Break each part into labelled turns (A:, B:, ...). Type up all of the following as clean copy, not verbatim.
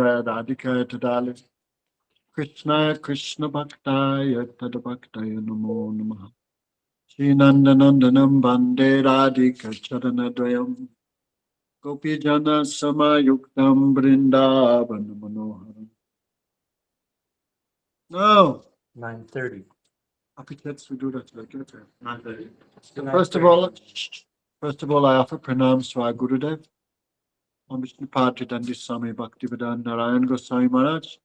A: Radhikaya Tadali Krishna Krishna Bhaktaya Tadabhaktaya Namo Namaha Shri Nandanandanam Bande Radhika Charanadvayam Gopijana Samayuktam Vrindavan Manoharam. No.
B: 9:30.
A: Let's do that. 9:30. First of all, I offer pranams to our Gurudev, Vishnupada Dandi Swami Bhaktivedanta Narayan Goswami Maharaj,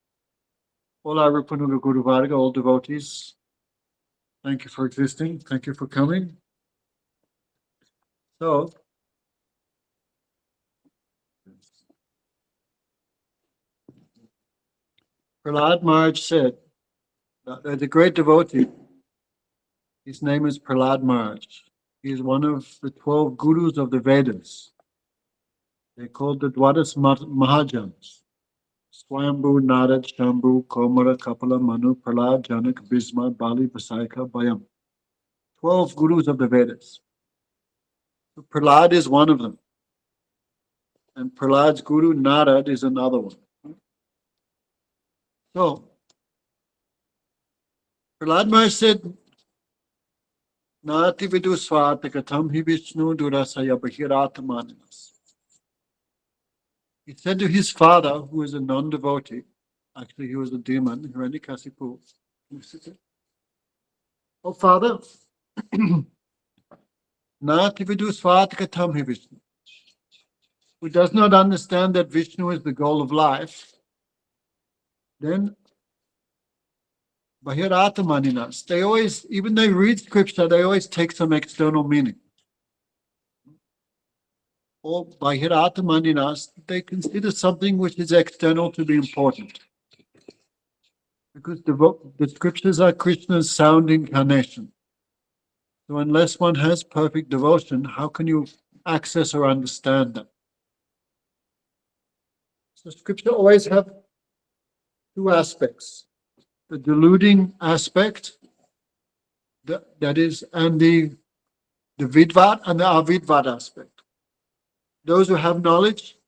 A: all our Rupanuga Guru Varga, all devotees. Thank you for existing. Thank you for coming. So, Prahlad Maharaj said, the great devotee, his name is Prahlad Maharaj. He is one of the 12 gurus of the Vedas. They're called the Dwadas Mahajans. Swayambhu, Narad, Shambhu, Komara, Kapala, Manu, Prahlad, Janak, Bhisma, Bali, Vasaika, Bayam. 12 gurus of the Vedas. So Prahlad is one of them. And Prahlad's guru, Narad, is another one. So, Prahlad Maharaj said, Nati vidu svatakatam hi Vishnu durasaya bhiratmaninas. He said to his father, who is a non-devotee, actually he was a demon, Hiranyakasipu, oh father, Nati vidu svatakatam hi Vishnu, who does not understand that Vishnu is the goal of life, then Bahiratmaninas, they always, even they read scripture, they always take some external meaning. Or Bahiratmaninas, they consider something which is external to be important. Because the scriptures are Krishna's sound incarnation. So unless one has perfect devotion, how can you access or understand them? So scripture always have two aspects. The deluding aspect, that is, and the vidvat and the avidvat aspect. Those who have knowledge,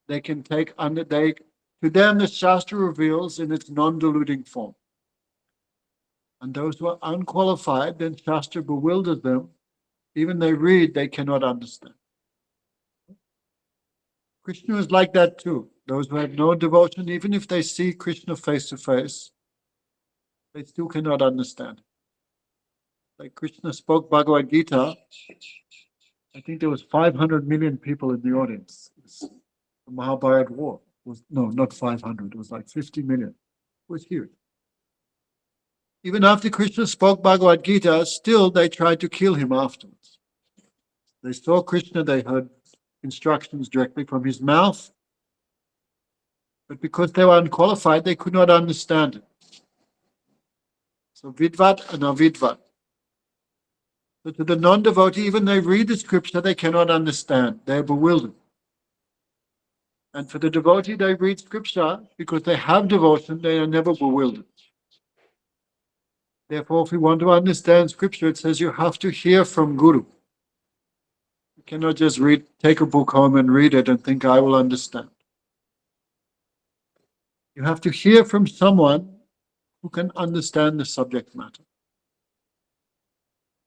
A: they can take under, to them the Shastra reveals in its non-deluding form. And those who are unqualified, then Shastra bewilders them. Even they read, they cannot understand. Krishna is like that too. Those who have no devotion, even if they see Krishna face to face, they still cannot understand. Like Krishna spoke Bhagavad Gita, I think there was 500 million people in the audience. The Mahabharata war was, no, not 500, it was like 50 million. It was huge. Even after Krishna spoke Bhagavad Gita, still they tried to kill him afterwards. They saw Krishna, they heard instructions directly from his mouth, but because they were unqualified, they could not understand it. So vidvat and avidvat. So to the non-devotee, even they read the scripture, they cannot understand. They're bewildered. And for the devotee, they read scripture because they have devotion, they are never bewildered. Therefore, if we want to understand scripture, it says you have to hear from Guru. You cannot just take a book home and read it and think, I will understand. You have to hear from someone who can understand the subject matter.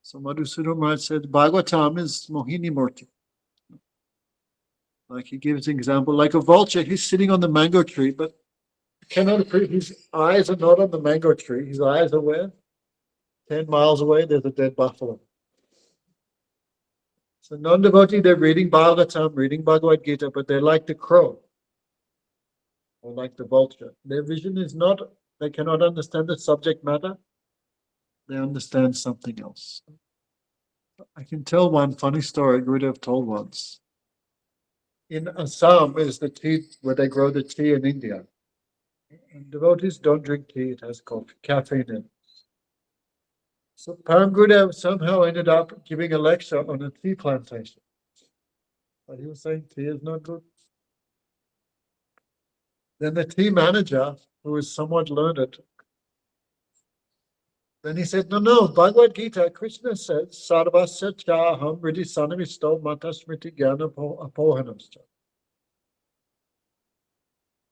A: So Madhusudana Maharaj said, Bhagavatam is Mohini Murti. Like he gives an example, like a vulture, he's sitting on the mango tree, but his eyes are not on the mango tree. His eyes are where? 10 miles away, there's a dead buffalo. So non-devotee, they're reading Bhagavatam, reading Bhagavad Gita, but they're like the crow or like the vulture. Their vision is not, they cannot understand the subject matter. They understand something else. I can tell one funny story Gurudev told once. In Assam is the tea, where they grow the tea in India. And devotees don't drink tea, it has caffeine in it. So Param Gurudev somehow ended up giving a lecture on a tea plantation. But he was saying tea is not good. Then the tea manager, who is somewhat learned, then he said, no, Bhagavad Gita, Krishna says, Sarvasya chaham vriddhi sanamisto matasmriti jnana apohanamscha.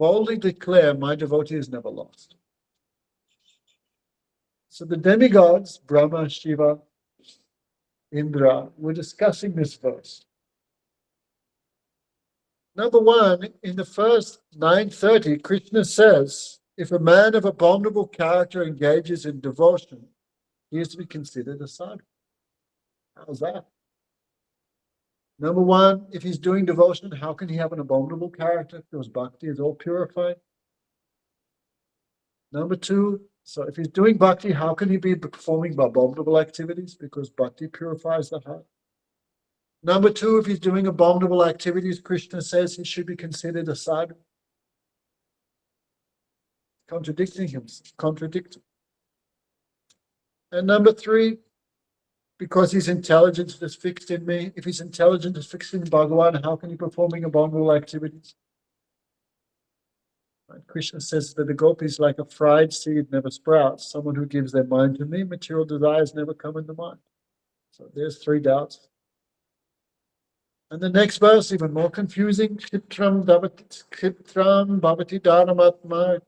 A: boldly declare, my devotee is never lost. So the demigods, Brahma, Shiva, Indra, were discussing this verse. Number one, in the first 930, Krishna says, if a man of abominable character engages in devotion, he is to be considered a sadhu. How's that? Number one, if he's doing devotion, how can he have an abominable character? Because bhakti is all purified. Number two, so if he's doing bhakti, how can he be performing abominable activities? Because bhakti purifies the heart. Number two, if he's doing abominable activities, Krishna says he should be considered a sadhu. Contradicting himself, contradicting. And number three, because his intelligence is fixed in me. If his intelligence is fixed in Bhagavan, how can he be performing abominable activities? Right? Krishna says that the gopi is like a fried seed never sprouts. Someone who gives their mind to me, material desires never come into mind. So there's three doubts. And the next verse, even more confusing. Kshitram bhavati dharamatma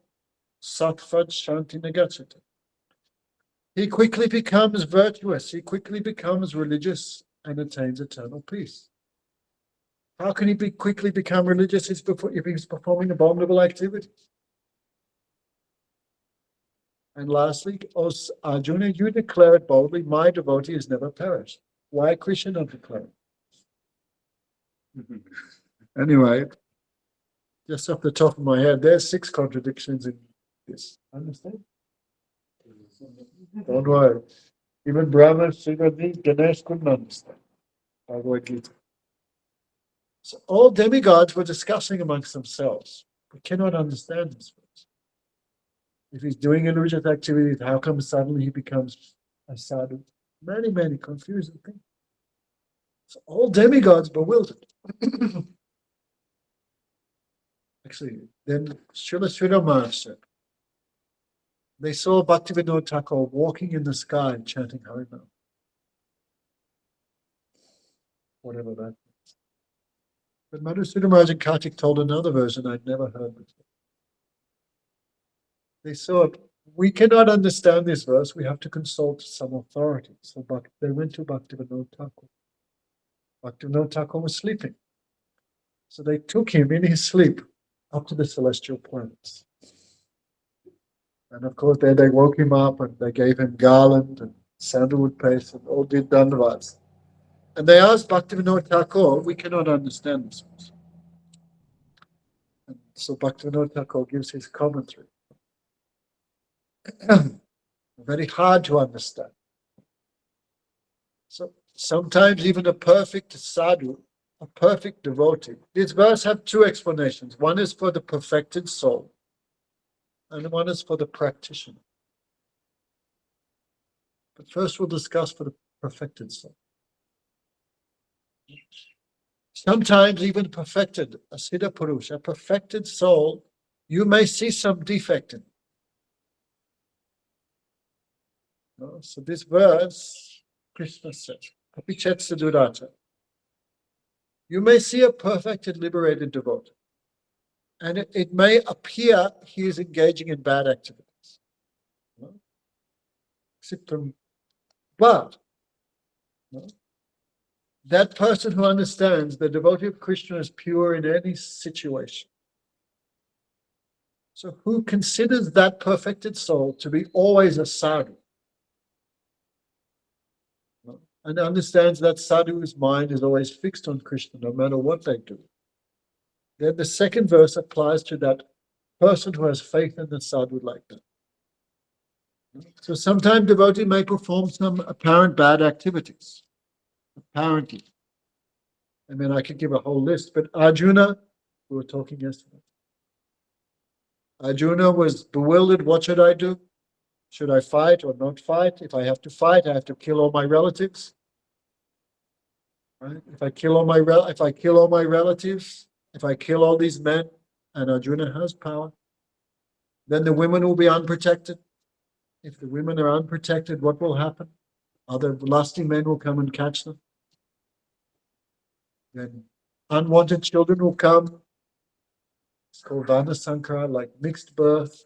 A: sattvad shanti negachati. He quickly becomes virtuous. He quickly becomes religious and attains eternal peace. How can he quickly become religious if he's performing abominable activities? And lastly, O Arjuna, you declare it boldly, my devotee has never perished. Why Krishna not declare it? Anyway, just off the top of my head, there's 6 contradictions in this. Understand? Don't worry. Even Brahma, Sripad, Ganesh couldn't understand. Bhagavad Gita. So all demigods were discussing amongst themselves. We cannot understand this. If he's doing religious activities, how come suddenly he becomes a sadhu? Many, many confusing things. So all demigods bewildered. Actually, then Srila Sridhar Maharaj said, they saw Bhaktivinoda Thakur walking in the sky chanting Harinam. Whatever that means. But Madhusudana Maharaj and Kartik told another version I'd never heard before. They saw it. We cannot understand this verse. We have to consult some authority. So they went to Bhaktivinoda Thakur. Bhaktivinoda Thakur was sleeping. So they took him in his sleep up to the celestial planets. And of course, there they woke him up and they gave him garland and sandalwood paste and all did dandavats. And they asked Bhaktivinoda Thakur, we cannot understand this verse. And so Bhaktivinoda Thakur gives his commentary. Very hard to understand. So sometimes even a perfect sadhu, a perfect devotee. This verse has 2 explanations. One is for the perfected soul, and one is for the practitioner. But first we'll discuss for the perfected soul. Sometimes even perfected, a siddha purusha, a perfected soul, you may see some defect in it. So this verse, Krishna says, Apichet Sadhurata. You may see a perfected, liberated devotee, and it may appear he is engaging in bad activities. But that person who understands the devotee of Krishna is pure in any situation. So who considers that perfected soul to be always a sadhu, and understands that sadhu's mind is always fixed on Krishna no matter what they do. Then the second verse applies to that person who has faith in the sadhu like that. So sometimes devotee may perform some apparent bad activities. Apparently. I mean, I could give a whole list, but Arjuna, we were talking yesterday. Arjuna was bewildered. What should I do? Should I fight or not fight? If I have to fight, I have to kill all my relatives. Right? If I kill all my relatives, if I kill all these men, and Arjuna has power, then the women will be unprotected. If the women are unprotected, what will happen? Other lusty men will come and catch them. Then unwanted children will come. It's called Vanasankara, like mixed birth,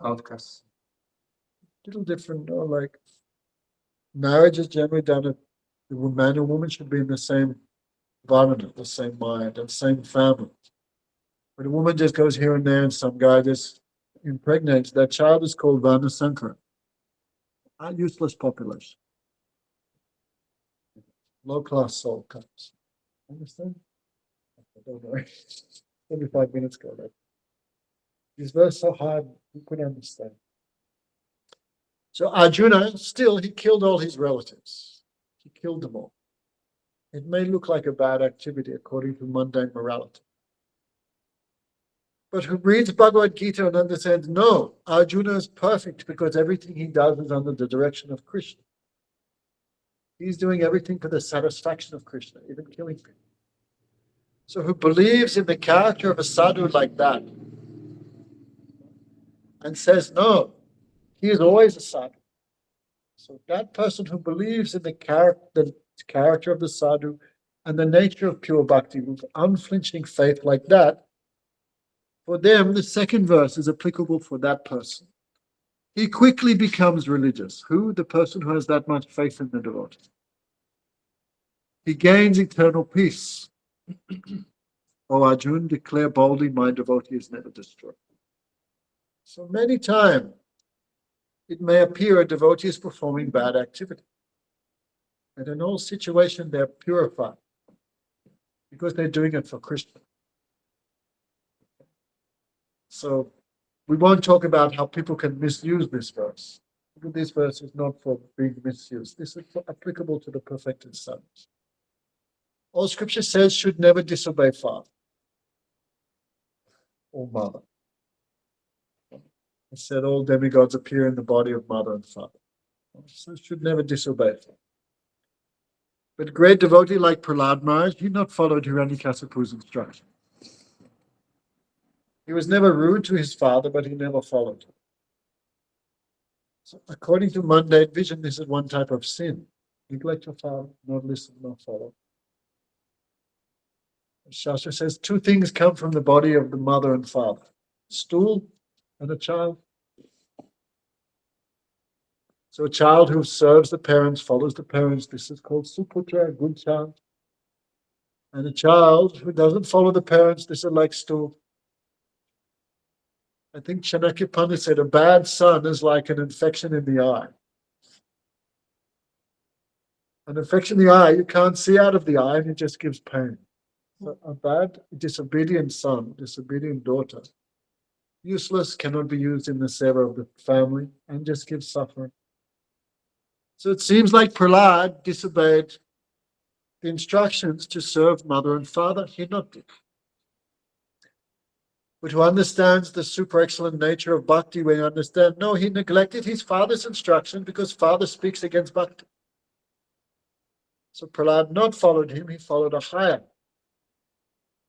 A: outcasts. Little different, like marriage is generally done at the man and woman should be in the same environment, the same mind, and same family. But a woman just goes here and there and some guy just impregnates, that child is called Vanasankara. A useless population. Low class soul comes. Understand? I don't know. 25 minutes ago. Right? These verses so hard you couldn't understand. So Arjuna, still, he killed all his relatives. He killed them all. It may look like a bad activity according to mundane morality. But who reads Bhagavad Gita and understands, no, Arjuna is perfect because everything he does is under the direction of Krishna. He's doing everything for the satisfaction of Krishna, even killing people. So who believes in the character of a sadhu like that and says, no, he is always a sadhu. So that person who believes in the character of the sadhu and the nature of pure bhakti with unflinching faith like that, for them, the second verse is applicable for that person. He quickly becomes religious. Who? The person who has that much faith in the devotee. He gains eternal peace. O Arjuna, declare boldly, my devotee is never destroyed. So many times, it may appear a devotee is performing bad activity. And in all situations, they're purified because they're doing it for Krishna. So we won't talk about how people can misuse this verse. This verse is not for being misused. This is applicable to the perfected sons. All scripture says should never disobey father or mother. It said all demigods appear in the body of mother and father. So should never disobey father. But a great devotee like Prahlad Maharaj, he not followed Hiranyakasipu's instruction. He was never rude to his father, but he never followed him. So according to mundane vision, this is one type of sin. Neglect your father, not listen, not follow. Shastra says two things come from the body of the mother and father: stool and a child. So a child who serves the parents, follows the parents, this is called suputra, a good child. And a child who doesn't follow the parents, this is like stool. I think Chanakya Pandit said a bad son is like an infection in the eye. An infection in the eye, you can't see out of the eye and it just gives pain. So a bad, disobedient son, disobedient daughter, useless, cannot be used in the seva of the family and just gives suffering. So it seems like Prahlad disobeyed the instructions to serve mother and father. He not did. But who understands the super excellent nature of bhakti, when you understand, no, he neglected his father's instruction because father speaks against bhakti. So Prahlad not followed him, he followed a higher.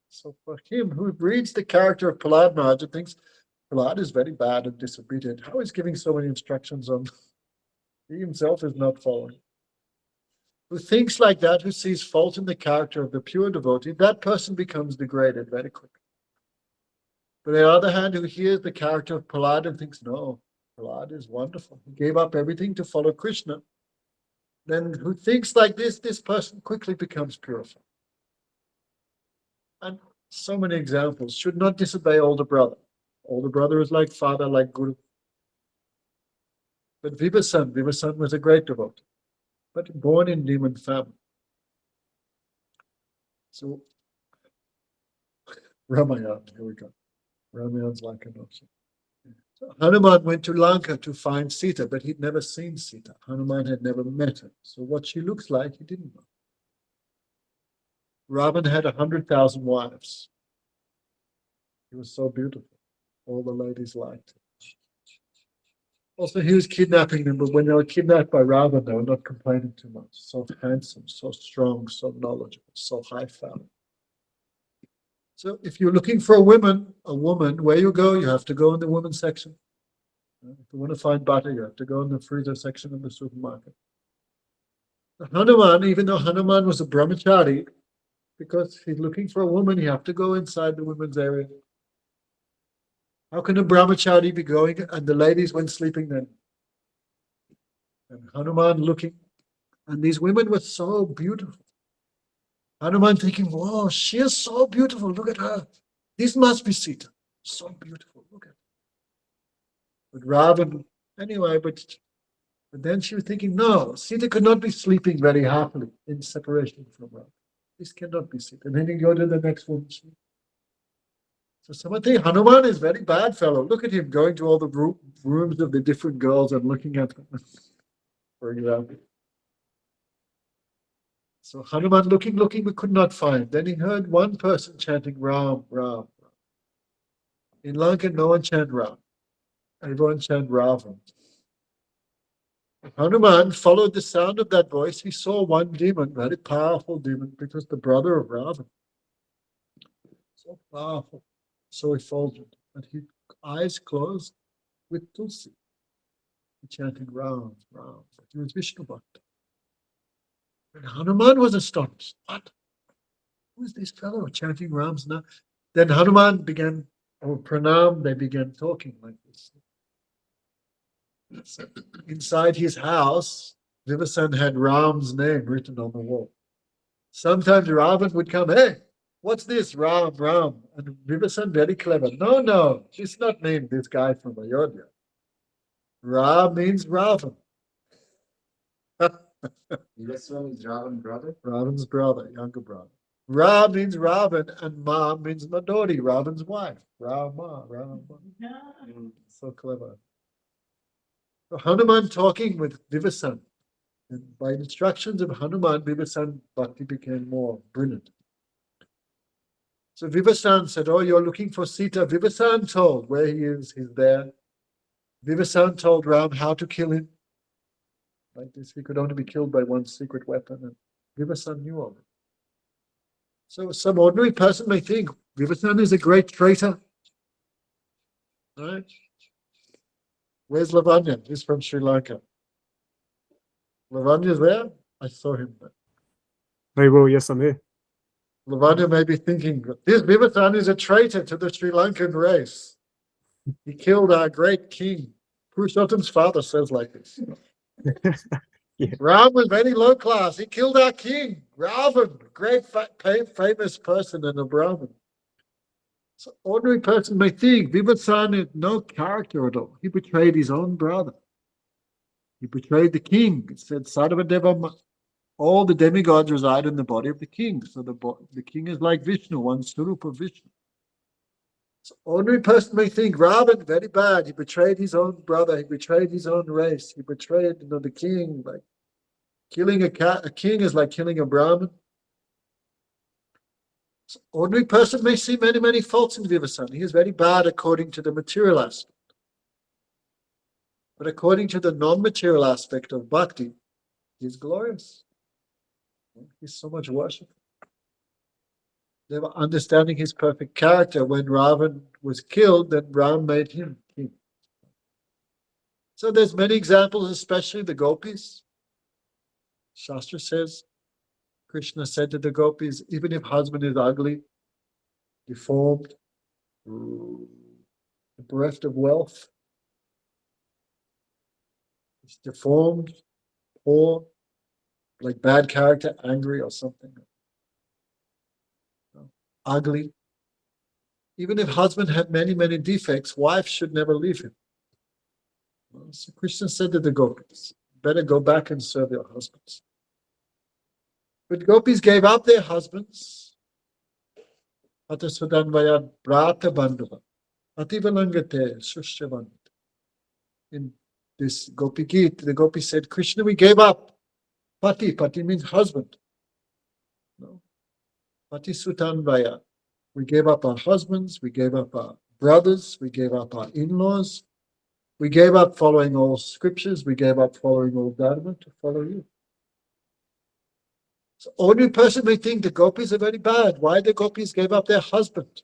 A: So for him, who reads the character of Prahlad Maharaj and thinks Prahlad is very bad and disobedient, how is giving so many instructions on? He himself is not following. Who thinks like that, who sees fault in the character of the pure devotee, that person becomes degraded very quickly. But on the other hand, who hears the character of Prahlad and thinks, no, Prahlad is wonderful. He gave up everything to follow Krishna. Then who thinks like this person quickly becomes purified. And so many examples. Should not disobey older brother. Older brother is like father, like guru. But Vivasan was a great devotee, but born in demon family. So Ramayana, here we go. Ramayan's like an ocean. So Hanuman went to Lanka to find Sita, but he'd never seen Sita. Hanuman had never met her. So what she looks like, he didn't know. Ravan had 100,000 wives. He was so beautiful. All the ladies liked him. Also, he was kidnapping them, but when they were kidnapped by Ravan, they were not complaining too much. So handsome, so strong, so knowledgeable, so high value. So if you're looking for a woman, where you go, you have to go in the women's section. If you want to find butter, you have to go in the freezer section of the supermarket. Hanuman, even though Hanuman was a brahmachari, because he's looking for a woman, you have to go inside the women's area. How can a brahmachari be going and the ladies went sleeping then? And Hanuman looking, and these women were so beautiful. Hanuman thinking, whoa, she is so beautiful, look at her. This must be Sita. So beautiful, look at her. But Ravan, anyway, but then she was thinking, no, Sita could not be sleeping very happily in separation from Ravan. This cannot be Sita. And then you go to the next woman. So someone think Hanuman is very bad fellow. Look at him going to all the rooms of the different girls and looking at them, for example. So Hanuman looking, but could not find. Then he heard one person chanting Ram, Ram. In Lanka, no one chanted Ram. Everyone chanted Ravan. Hanuman followed the sound of that voice. He saw one demon, very powerful demon, because the brother of Ravan. So powerful, so effulgent. And his eyes closed with Tulsi. He chanted Ram, Ram. He was Vishnu Bhakta. And Hanuman was astonished. What? Who is this fellow chanting Ram's name? Then Hanuman began, or Pranam, they began talking like this. So inside his house, Vibhasan had Ram's name written on the wall. Sometimes Ravan would come, hey, what's this? Ram, Ram. And Vibhasan, very clever. No, this not named this guy from Ayodhya. Ram means Ravan.
B: Vibhasan is Ravan's brother?
A: Ravan's brother, younger brother. Ra means Ravan, and Ma means Madori, Ravan's wife. Rama. So clever. So Hanuman talking with Vibhasan. And by instructions of Hanuman, Vibhasan Bhakti became more brilliant. So Vibhasan said, oh, you're looking for Sita. Vibhasan told where he is, he's there. Vibhasan told Ram how to kill him. Like this, he could only be killed by one secret weapon. And Vibhasan knew of it. So some ordinary person may think Vibhasan is a great traitor. Right? Where's Lavanya? He's from Sri Lanka. Lavanya's there? I saw him there.
C: Haribo, yes, I'm here.
A: Lavanya may be thinking, this Vibhasan is a traitor to the Sri Lankan race. He killed our great king. Purushottam's father says like this.
C: Yeah.
A: Ram was very low class. He killed our king, Ravan, great famous person and a Brahmin. So ordinary person may think Vibhasan had no character at all. He betrayed his own brother. He betrayed the king. It said, Sarvadeva, all the demigods reside in the body of the king. So the king is like Vishnu, one Swarup of Vishnu. So ordinary person may think Ravan, very bad. He betrayed his own brother. He betrayed his own race. He betrayed the king. Like killing a king is like killing a Brahmin. So ordinary person may see many, many faults in Vibhasan. He is very bad according to the material aspect. But according to the non-material aspect of bhakti, he is glorious. He's so much worship. They were understanding his perfect character. When Ravan was killed, then Ram made him king. So there's many examples, especially the gopis. Shastra says, Krishna said to the gopis, even if husband is ugly, deformed, bereft of wealth, he's deformed, poor, like bad character, angry or something, ugly. Even if husband had many, many defects, wife should never leave him. So Krishna said to the gopis, better go back and serve your husbands. But gopis gave up their husbands. Atasvadanvaya brata bandhava. Ativalangate sushavant. In this Gopi Geet, the gopi said, Krishna, we gave up. Pati means husband. No. Pati sutanvaya. We gave up our husbands, we gave up our brothers, we gave up our in-laws. We gave up following all scriptures, we gave up following all dharma to follow you. So ordinary person may think the gopis are very bad. Why the gopis gave up their husband?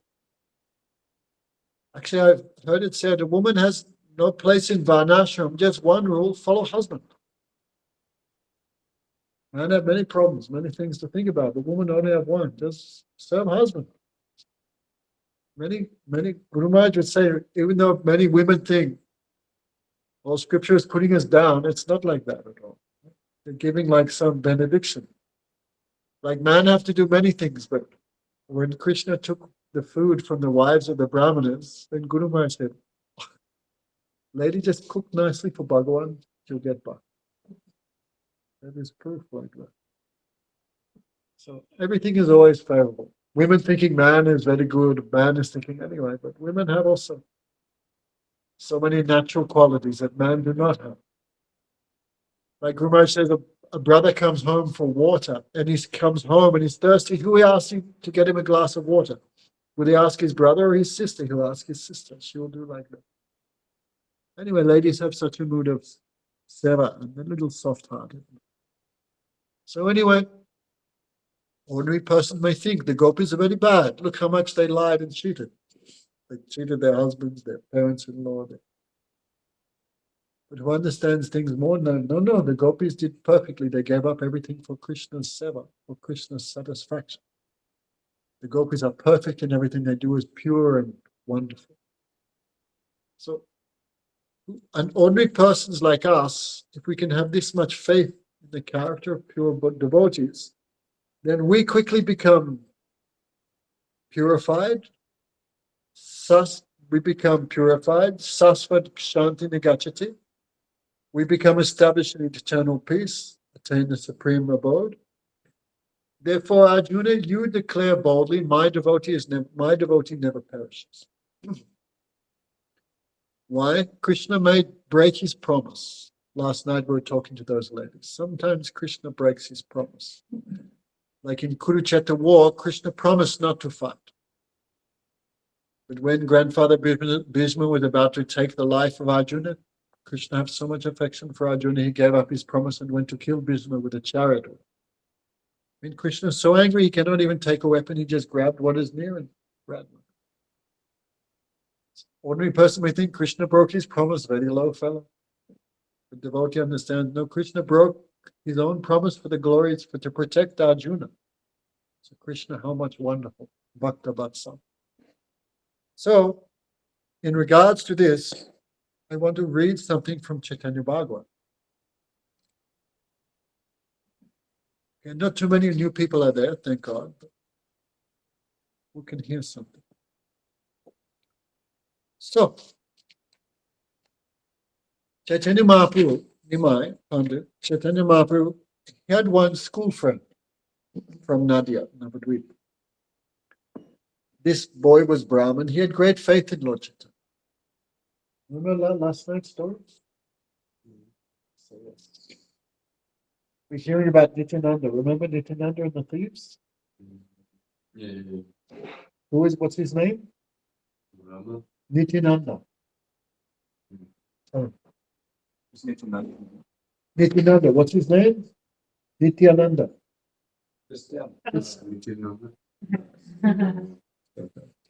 A: Actually, I've heard it said a woman has no place in varnashram, just one rule, follow husband. Man have many problems, many things to think about. The woman only have one, just serve husband. Many Guru Maharaj would say, even though many women think all scripture is putting us down, it's not like that at all. They're giving like some benediction. Like man have to do many things, but when Krishna took the food from the wives of the Brahmanas, then Guru Maharaj said, lady, just cook nicely for Bhagavan, she'll get by. That is proof like that. So everything is always favorable. Women thinking man is very good, man is thinking anyway, but women have also so many natural qualities that man do not have. Like Guru Maharaj says, a brother comes home for water and he comes home and he's thirsty. Who will ask him to get him a glass of water? Will he ask his brother or his sister? He'll ask his sister. She will do like that. Anyway, ladies have such a mood of seva and a little soft-hearted. So anyway, ordinary person may think the gopis are very bad. Look how much they lied and cheated. They cheated their husbands, their parents-in-law. But who understands things more? No, the gopis did perfectly. They gave up everything for Krishna's seva, for Krishna's satisfaction. The gopis are perfect and everything they do is pure and wonderful. So, an ordinary persons like us, if we can have this much faith in the character of pure devotees, then we quickly become purified. We become purified. Sasvad Shanti Nagachati. We become established in eternal peace, attain the supreme abode. Therefore, Arjuna, you declare boldly, my devotee never perishes. Why? Krishna may break his promise. Last night we were talking to those ladies. Sometimes Krishna breaks his promise. Like in Kurukshetra war, Krishna promised not to fight. But when grandfather Bhishma was about to take the life of Arjuna, Krishna had so much affection for Arjuna, he gave up his promise and went to kill Bhishma with a chariot. I mean, Krishna is so angry he cannot even take a weapon. He just grabbed what is near and ran. Ordinary person may think Krishna broke his promise, very low fellow. The devotee understands, no, Krishna broke his own promise for the glories, to protect Arjuna. So Krishna, how much wonderful. Bhakta Vatsal. So, in regards to this, I want to read something from Chaitanya Bhagavat. Okay, not too many new people are there, thank God. But who can hear something? So, Chaitanya Mahaprabhu, Nimai, Pandit, Chaitanya Mahaprabhu, he had one school friend from Nadia, Navadvip. This boy was Brahmin. He had great faith in Lord Chaitanya. Remember last night's story? So, yes. We're hearing about Nityananda. Remember Nityananda and the thieves?
B: Yeah.
A: What's his name?
B: Rama.
A: Nityananda. Oh.
B: It's Nityananda.
A: Nityananda, what's his name? Nityananda.
B: Nityananda.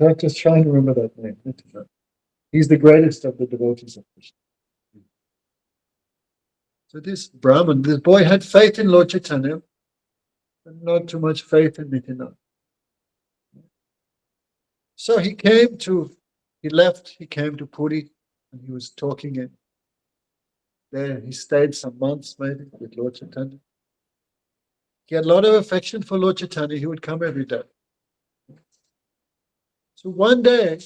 A: I'm just trying to remember that name. Nityananda. He's the greatest of the devotees of Krishna. So this Brahmin, this boy had faith in Lord Chaitanya, but not too much faith in Nityananda. So he came to Puri, and he was talking in there. He stayed some months maybe with Lord Chaitanya. He had a lot of affection for Lord Chaitanya. He would come every day. So one day,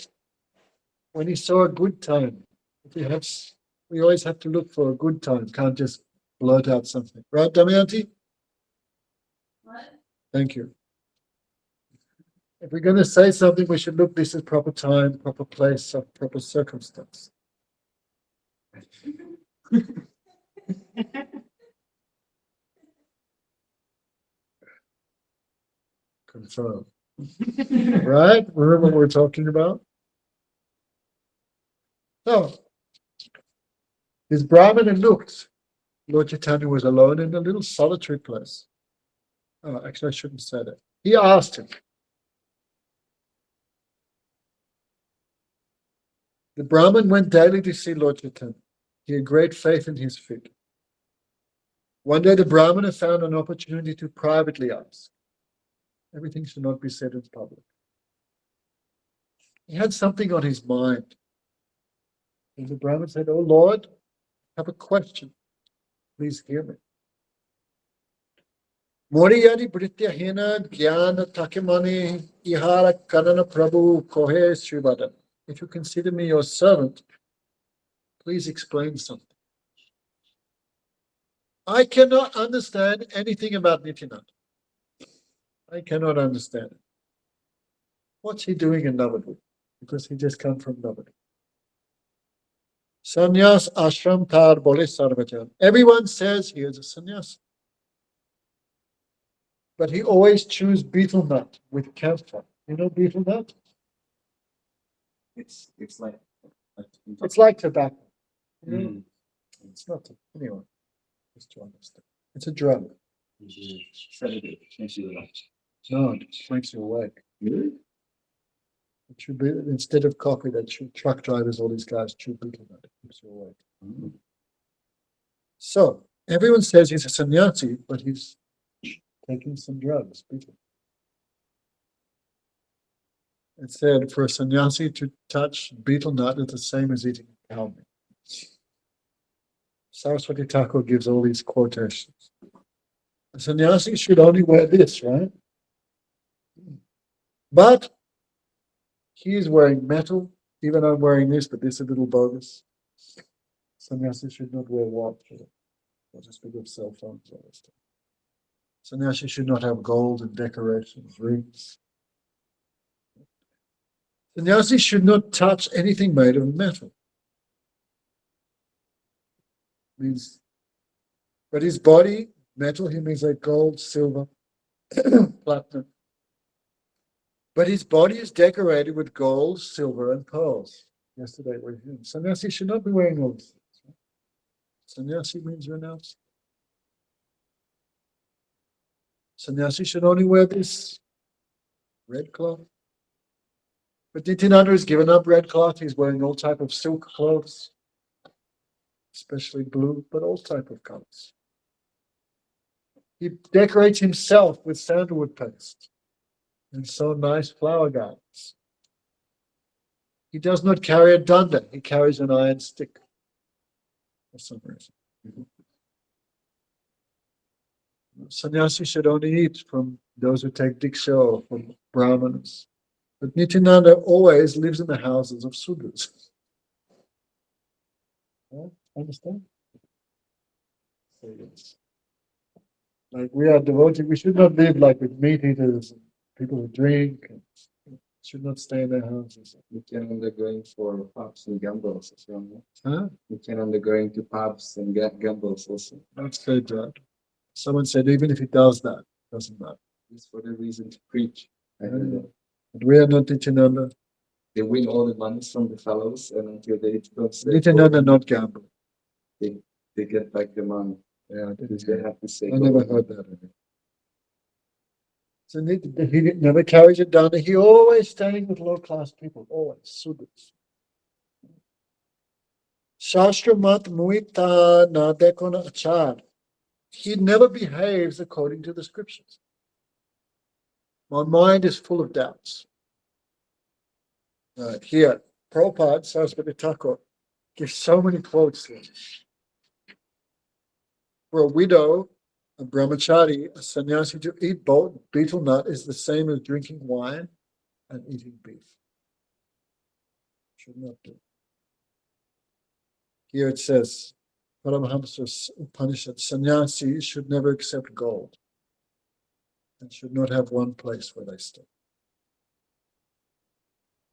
A: when he saw a good time, we always have to look for a good time, can't just blurt out something. Right, Damayanti?
D: What?
A: Thank you. If we're going to say something, we should look, this is proper time, proper place, proper circumstance. Confirm. Right? Remember what we're talking about? So, this Brahmana looked. Lord Chaitanya was alone in a little solitary place. Oh, actually, I shouldn't say that. He asked him. The Brahmin went daily to see Lord Chaitanya. He had great faith in his feet. One day, the Brahmana found an opportunity to privately ask. Everything should not be said in public. He had something on his mind. And the Brahmin said, "Oh Lord, I have a question. Please hear me. Moriyadi Brityahena Jnana Takimani Ihara Kanana Prabhu Kohe Srivada. If you consider me your servant, please explain something. I cannot understand anything about Nityananda. I cannot understand it. What's he doing in Navadvip? Because he just come from Navadvip. Sannyas ashram tar bole sarvajan. Everyone says he is a sannyas. But he always chews betel nut with camphor. You know betel nut?
B: It's like
A: It's like tobacco.
B: Mm.
A: It's not. Anyway, just to understand. It's a drug.
B: Saturday, makes you relax.
A: No, it makes you awake.
B: Really?
A: It should be instead of coffee. That should, truck drivers, all these guys chew betel nut. It keeps you awake.
B: Mm.
A: So everyone says he's a sannyasi, but he's taking some drugs. Betel. It said for a sannyasi to touch betel nut is the same as eating cow meat. Saraswati Thakur gives all these quotations. A sannyasi should only wear this, right? But he is wearing metal. Even I'm wearing this, but this is a little bogus. Sannyasi should not wear watch or just speak of cell phones. All this stuff. Sannyasi should not have gold and decorations, rings. Sannyasi should not touch anything made of metal. Means, but his body, metal, he means like gold, silver, platinum. But his body is decorated with gold, silver, and pearls. Yesterday with him. Sannyasi should not be wearing all these things. Right? Sannyasi means renounce. Sannyasi should only wear this red cloth. But Nityananda has given up red cloth. He's wearing all type of silk clothes, especially blue, but all type of colors. He decorates himself with sandalwood paste and so nice flower gardens. He does not carry a danda. He carries an iron stick for some reason. Sannyasi should only eat from those who take diksha or from brahmanas. But Nityananda always lives in the houses of Sudras. Yeah, understand? So yes. Like we are devoted, we should not live like with meat eaters and people who drink and should not stay in their houses.
B: Nityananda going for pubs and gambles as well. No?
A: Huh?
B: Nityananda going to pubs and gambles also.
A: Don't say that. Someone said even if he does that, it doesn't matter.
B: Just for the reason to preach. I heard that.
A: But we are not Nityananda.
B: They win all the money from the fellows, and until they don't say
A: Nityananda not gambling.
B: they get back the money.
A: Yeah, I didn't
B: They
A: hear.
B: have to say.
A: I never heard that. So he never carries it down. He always staying with low class people, always Sudras. Shastra mat muita na dekona achar. He never behaves according to the scriptures. My mind is full of doubts. Right here, Prabhupada, Saraswati Thakur, gives so many quotes here. For a widow, a brahmachari, a sannyasi, to eat betel nut is the same as drinking wine and eating beef. Should not do. Here it says, Paramahamsa Upanishad, sannyasis should never accept gold and should not have one place where they stay.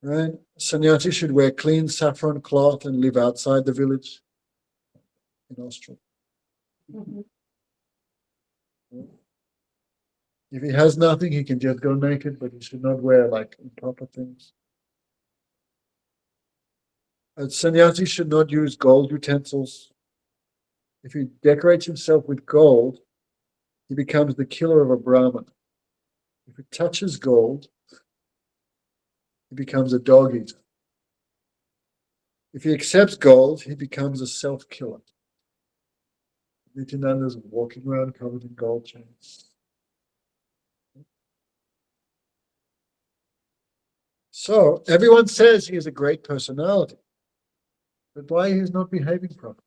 A: Right? Sannyasi should wear clean saffron cloth and live outside the village in Austria. If he has nothing, he can just go naked, but he should not wear like improper things. A sannyasi should not use gold utensils. If he decorates himself with gold, he becomes the killer of a Brahman. If he touches gold, he becomes a dog eater. If he accepts gold, he becomes a self-killer. Nityananda is walking around covered in gold chains. So everyone says he is a great personality, but why he is not behaving properly?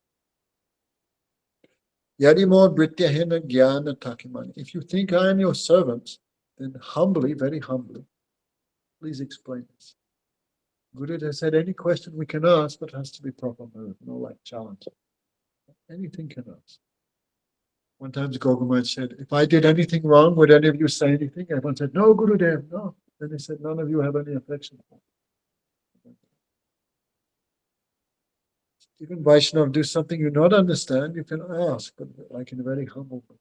A: Yadimo Brityahena Gyana Takimani. If you think I am your servant, then humbly, very humbly, please explain this. Gurudev said any question we can ask, but has to be proper move, no like challenge. Anything can ask. One time Gogomaj said, if I did anything wrong, would any of you say anything? Everyone said, no, Gurudev, no. Then he said, none of you have any affection for me. Even Vaishnava do something you not understand, you can ask, but like in a very humble way.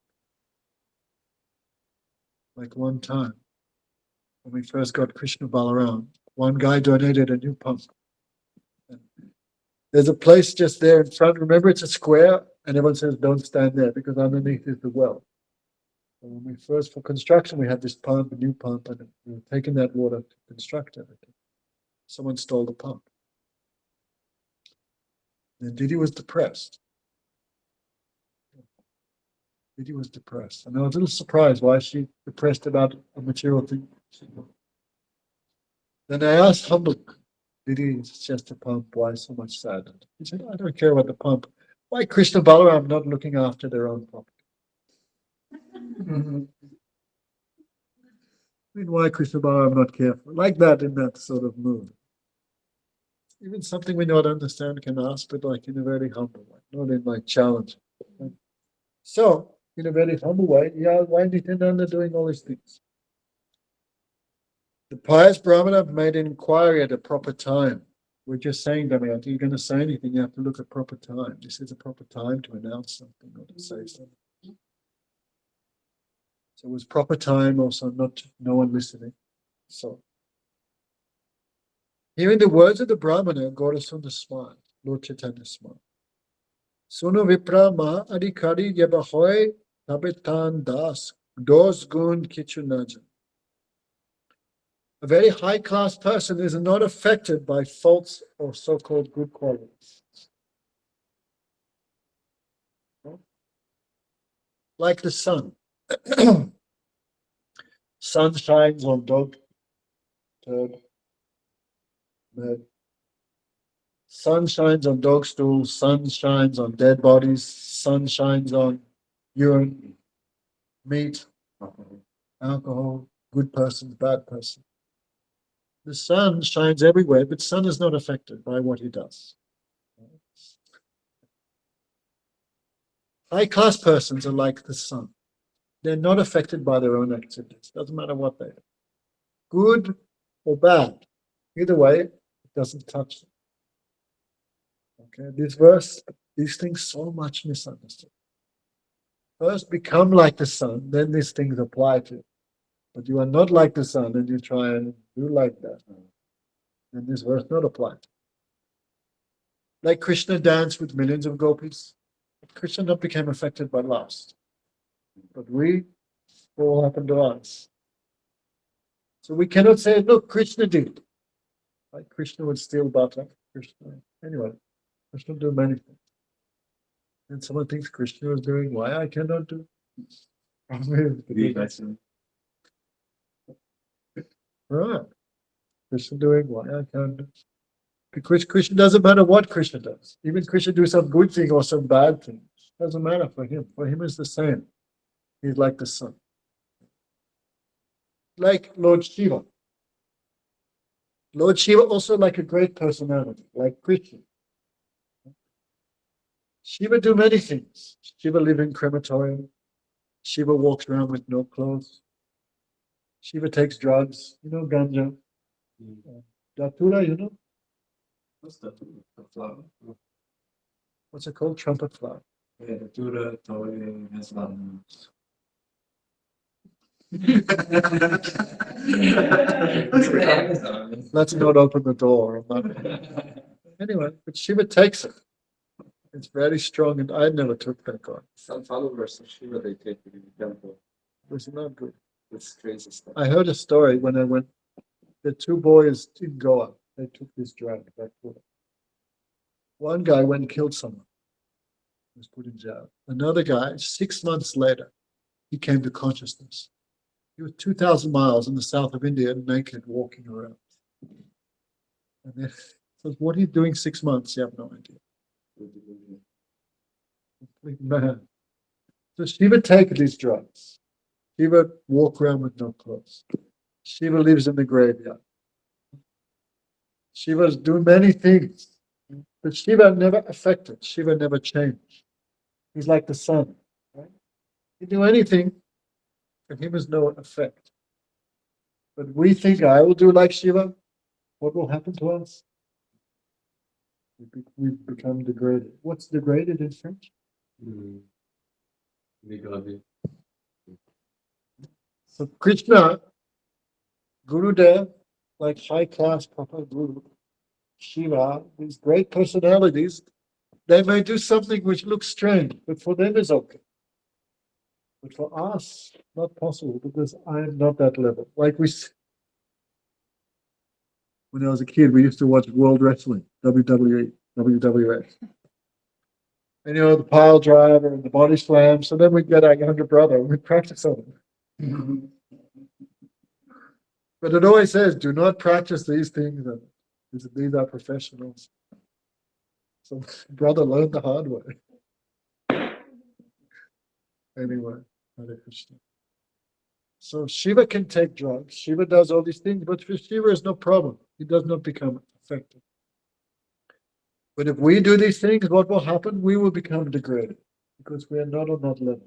A: Like one time, when we first got Krishna Balaram, one guy donated a new pump. There's a place just there in front. Remember, it's a square, and everyone says, don't stand there, because underneath is the well. And when we first, for construction, we had this pump, a new pump, and we were taking that water to construct everything. Someone stole the pump. And Didi was depressed. Didi was depressed. And I was a little surprised why she depressed about a material thing. Then I asked humbly, Didi, it's just a pump, why so much sadness? He said, I don't care about the pump. Why Krishna Balaram not looking after their own property? I mean, why Krishna Balaram not careful? Like that, in that sort of mood. Even something we don't understand can ask, but like in a very humble way, not in like challenge. So, in a very humble way, yeah, why Nityananda doing all these things? The pious Brahmana made an inquiry at a proper time. We're just saying, Damayanti, you're going to say anything, you have to look at proper time. This is a proper time to announce something or to say something. So it was proper time also, not no one listening. So, hearing the words of the Brahmana, Gaurasunda smiled. Lord Chaitanya smiled. Suno viprama adikari yabahoy tabetan das dos gun kichunajan. A very high-class person is not affected by faults or so-called good qualities. Like the sun. Sun shines on dog, turd, mud. Sun shines on dog stools, sun shines on dead bodies, sun shines on urine, meat, alcohol, good person, bad person. The sun shines everywhere, but sun is not affected by what he does. High-class persons are like the sun. They're not affected by their own activities. Doesn't matter what they do. Good or bad. Either way, it doesn't touch them. Okay, this verse, these things so much misunderstood. First become like the sun, then these things apply to you. But you are not like the sun and you try and do like that. Then this verse not apply. Like Krishna danced with millions of gopis. Krishna not became affected by lust. But we, all happened to us. So we cannot say, look, Krishna did. Like Krishna would steal butter. Anyway, Krishna do many things. And someone thinks Krishna was doing why I cannot do. Right. Krishna doing why I can't do. Because Krishna doesn't matter what Krishna does. Even Krishna do some good thing or some bad thing. Doesn't matter for him. For him it's the same. He's like the sun. Like Lord Shiva. Lord Shiva also like a great personality, like Krishna. Shiva do many things. Shiva live in crematorium. Shiva walks around with no clothes. Shiva takes drugs, ganja. Datura,
B: What's the flower?
A: What's it called? Trumpet flower.
B: Yeah, Datura, Toy, has one.
A: Let's not open the door. Anyway, but Shiva takes it. It's very strong, and I never took that God.
B: Some followers of Shiva, they take it in the temple.
A: It's not good.
B: It's crazy stuff.
A: I heard a story when I went. The two boys in Goa, they took this drug. One guy went and killed someone. He was put in jail. Another guy, 6 months later, he came to consciousness. He was 2,000 miles in the south of India, naked, walking around. And then says, what are you doing 6 months? You have no idea. Complete man. So Shiva take these drugs. Shiva walk around with no clothes. Shiva lives in the graveyard. Shiva's doing many things. But Shiva never affected. Shiva never changed. He's like the sun. Right? He do anything, for him is no effect. But we think, I will do like Shiva. What will happen to us? We become degraded. What's degraded in French?
B: Dégradé.
A: So Krishna, Gurudev, like high class Papa Guru, Shiva, these great personalities, they may do something which looks strange, but for them is okay. But for us, not possible, because I am not that level. Like when I was a kid, we used to watch World Wrestling, WWE, WWF. And the pile driver and the body slam. So then we'd get our younger brother and we'd practice on him. But it always says, do not practice these things. And these are professionals. So brother learned the hard way. Anyway, Hare Krishna. So Shiva can take drugs. Shiva does all these things, but for Shiva is no problem. He does not become affected. But if we do these things, what will happen? We will become degraded because we are not on that level.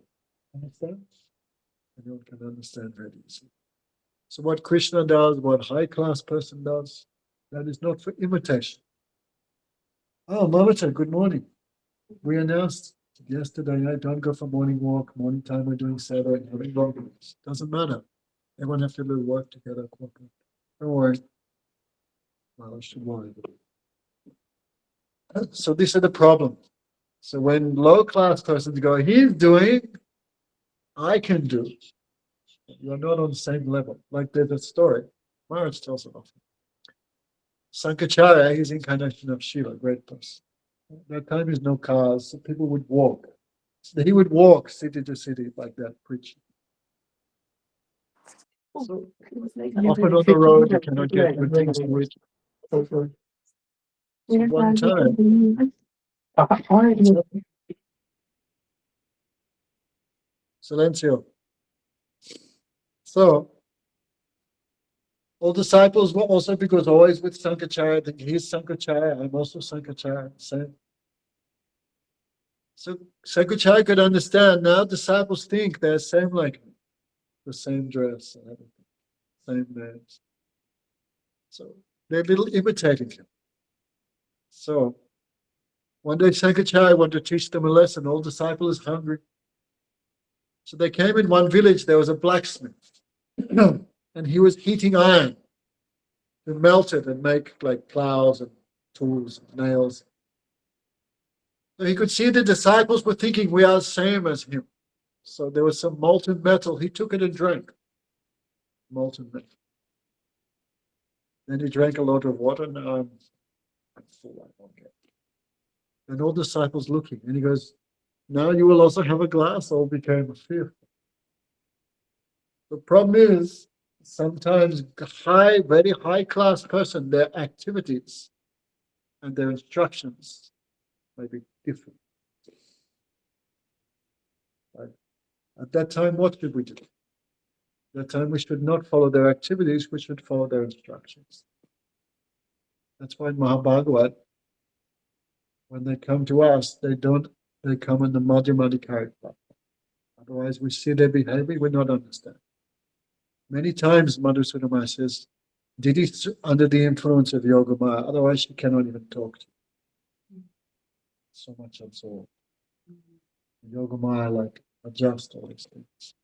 A: Understand? Anyone can understand very easily. So what Krishna does, what high class person does, that is not for imitation. Oh, Mamata, good morning. We announced yesterday, I don't go for morning walk, morning time we're doing Saturday, and having problems. Doesn't matter. Everyone have to do work together. Don't worry. Well, I should worry. So this is the problem. So when low class persons go, he's doing, I can do. You're not on the same level. Like there's a story. Maharaj tells it often. Sankacharya, he's incarnation of Shiva, great person. At that time there's no cars, so people would walk. So he would walk city to city like that, preaching. So often on the road you cannot get good things to eat. So one time, Silencio. So all disciples were also, because always with Sankacharya, think he's Sankacharya, I'm also Sankacharya, same. So Sankacharya could understand, now disciples think they're same like him, the same dress and everything, same names. So they're a little imitating him. So one day Sankacharya wanted to teach them a lesson, all disciples hungry. So they came in one village, there was a blacksmith, and he was heating iron to melt it and make like plows and tools and nails. So he could see the disciples were thinking we are the same as him. So there was some molten metal. He took it and drank molten metal. Then he drank a lot of water. Now I'm full. I won't get. And all disciples looking, and he goes, "Now you will also have a glass." All became fearful. The problem is sometimes very high class person, their activities and their instructions may be different. Right? At that time, what should we do? At that time, we should not follow their activities, we should follow their instructions. That's why in Mahabhagavat, when they come to us, they come in the Madhyamadikari platform. Otherwise, we see their behavior, we not understand. Many times, Madhusudana Maya says, Didi's under the influence of Yoga Maya, otherwise she cannot even talk to you. So much absorbed. Yoga Maya like adjust all these things.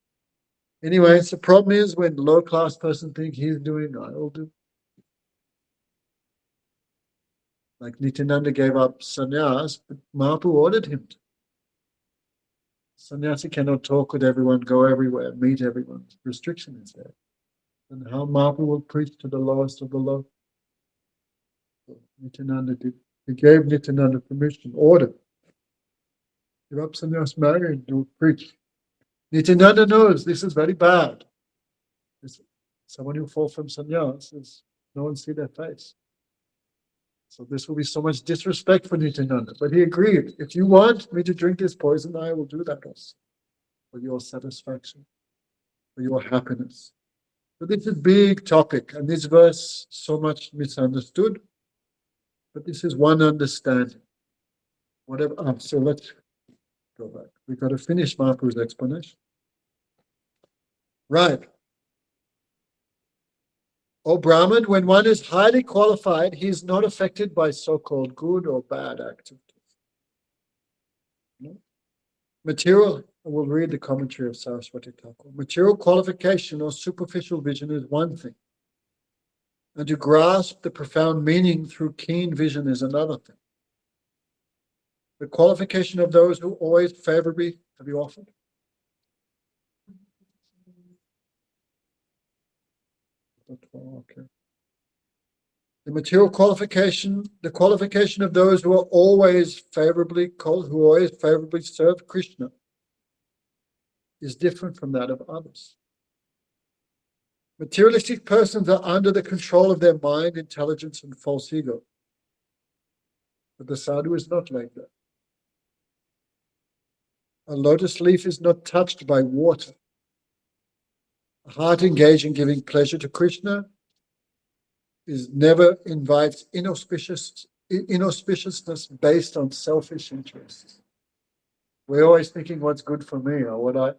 A: Anyway, the problem is when low class person think he's doing, I will do. Like Nityananda gave up sannyas, but Mahaprabhu ordered him to. Sannyasi cannot talk with everyone, go everywhere, meet everyone. Restriction is there. And how Mahaprabhu will preach to the lowest of the low. So Nityananda did. He gave Nityananda permission, order. Give up sannyas, marry and do preach. Nityananda knows this is very bad. Someone who falls from sannyas is no one see their face. So this will be so much disrespect for Nityananda. But he agreed, if you want me to drink this poison, I will do that also. For your satisfaction, for your happiness. So this is a big topic, and this verse so much misunderstood. But this is one understanding. Whatever. So let's go back. We've got to finish Mahaprabhu's explanation. Right. O Brahman, when one is highly qualified, he is not affected by so-called good or bad activities. Material, we'll read the commentary of Saraswati Thakur. Material qualification or superficial vision is one thing. And to grasp the profound meaning through keen vision is another thing. The qualification of those who always favorably, have you offered? Okay. The material qualification, the qualification of those who are always favorably called, who always favorably serve Krishna, is different from that of others. Materialistic persons are under the control of their mind, intelligence, and false ego. But the sadhu is not like that. A lotus leaf is not touched by water. A heart engaged in giving pleasure to Krishna never invites inauspiciousness based on selfish interests. We're always thinking what's good for me or what I,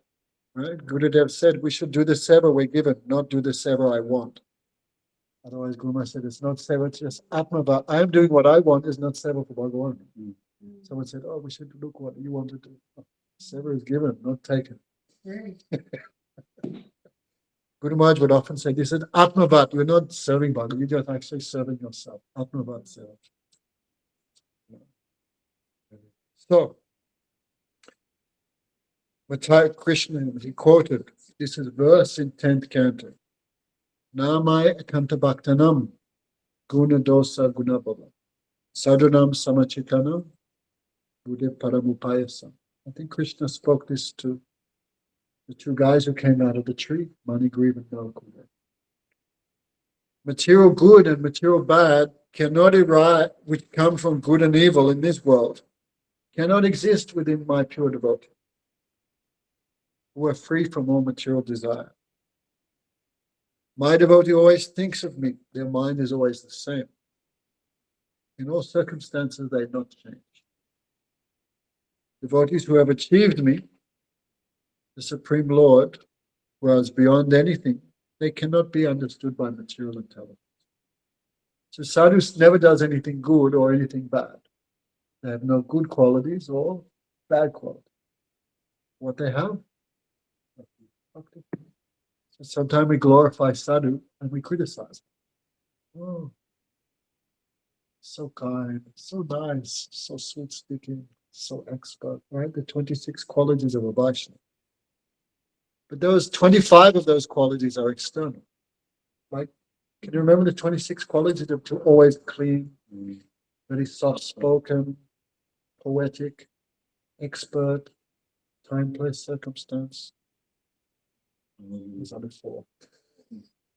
A: right? Gurudev said we should do the seva we're given, not do the seva I want. Otherwise, Guru Maharaj said it's not seva, it's just atmava. I am doing what I want is not seva for Bhagavan. Someone said, oh, we should look what you want to do. Seva is given, not taken. Guru Maharaj would often say, this is atmavat, you're not serving Bhagavan, you're just actually serving yourself. Atmavat seva. So, Matai Krishna, he quoted, this is verse in 10th canto. Namai akanta bhaktanam guna dosa guna bhava. Sadhunam samachitanam bude paramupayasam. I think Krishna spoke this to the two guys who came out of the tree, Manigriva and Nalakuda. Material good and material bad cannot arise, which come from good and evil in this world, cannot exist within my pure devotee, who are free from all material desire. My devotee always thinks of me. Their mind is always the same. In all circumstances, they have not changed. Devotees who have achieved me, the Supreme Lord, whereas beyond anything, they cannot be understood by material intelligence. So sadhu never does anything good or anything bad. They have no good qualities or bad qualities. What they have? Okay. So sometimes we glorify sadhu and we criticize them. Oh, so kind, so nice, so sweet speaking, so expert, right? The 26 qualities of a Vaishnava. But those 25 of those qualities are external. Like, can you remember the 26 qualities of always clean, very soft-spoken, poetic, expert, time, place, circumstance? These are the four.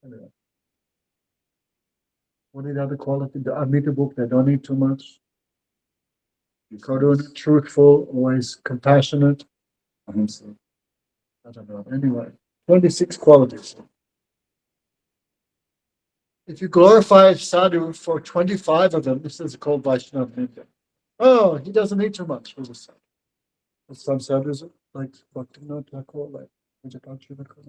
A: Anyway. What are the other qualities? The Amrita book, they don't eat too much. Karuna, truthful, always compassionate. I don't know. Anyway, 26 qualities. If you glorify sadhu for 25 of them, this is called Vaishnava Nindya. Oh, he doesn't eat too much. Who's a sadhu? Some sadhus like Bhaktivinoda Thakur, like Vijayapakshi Thakur.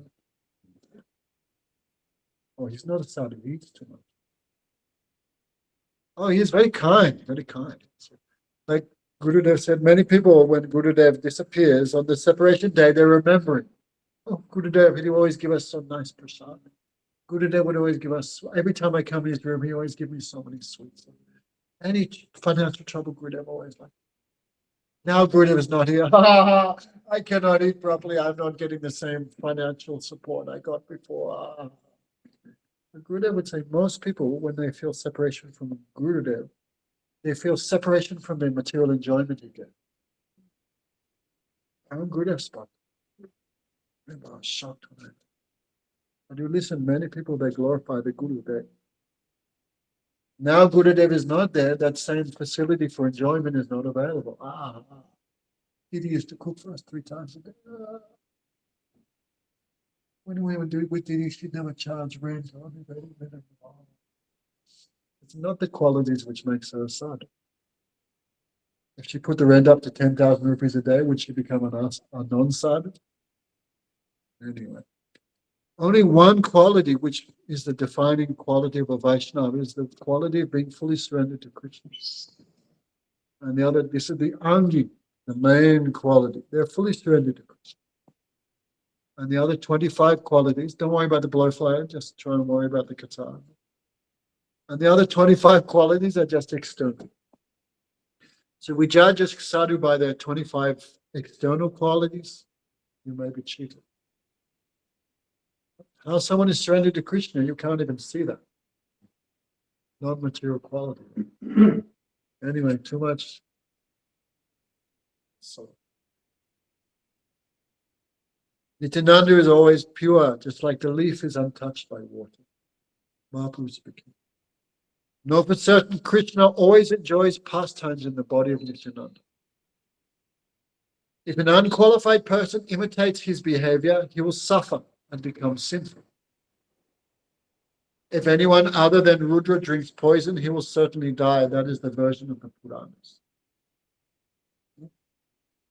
A: Oh, he's not a sadhu, he eats too much. Oh, he's very kind, very kind. Like Gurudev said, many people, when Gurudev disappears on the separation day, they're remembering. Oh, Gurudev, he'd always give us some nice prasad. Gurudev would always give us, every time I come in his room, he always gives me so many sweets. Any financial trouble, Gurudev always like. Now Gurudev is not here. I cannot eat properly. I'm not getting the same financial support I got before. Gurudev would say most people, when they feel separation from Gurudev, they feel separation from the material enjoyment you get. I'm Gurudev spot. I was shocked when But you listen, many people, they glorify the Guru. Now Gurudev is not there, that same facility for enjoyment is not available. Didi used to cook for us 3 times a day. When we would do it with Didi, she'd never charge rent. Only very minimum. It's not the qualities which makes her a sadhu. If she put the rent up to 10,000 rupees a day, would she become a non-sadhu? Anyway. Only one quality, which is the defining quality of a Vaishnava, is the quality of being fully surrendered to Krishna. And the other, this is the Angi, the main quality. They're fully surrendered to Krishna. And the other 25 qualities, don't worry about the blowfly, just try and worry about the katha. And the other 25 qualities are just external. So we judge a sadhu by their 25 external qualities, you may be cheated. How someone is surrendered to Krishna, you can't even see that. Non-material quality. Anyway, too much. So, Nityananda is always pure, just like the leaf is untouched by water. Mahaprabhu speaking. Know for certain Krishna always enjoys pastimes in the body of Nityananda. If an unqualified person imitates his behavior, he will suffer and become sinful. If anyone other than Rudra drinks poison, he will certainly die. That is the version of the Puranas.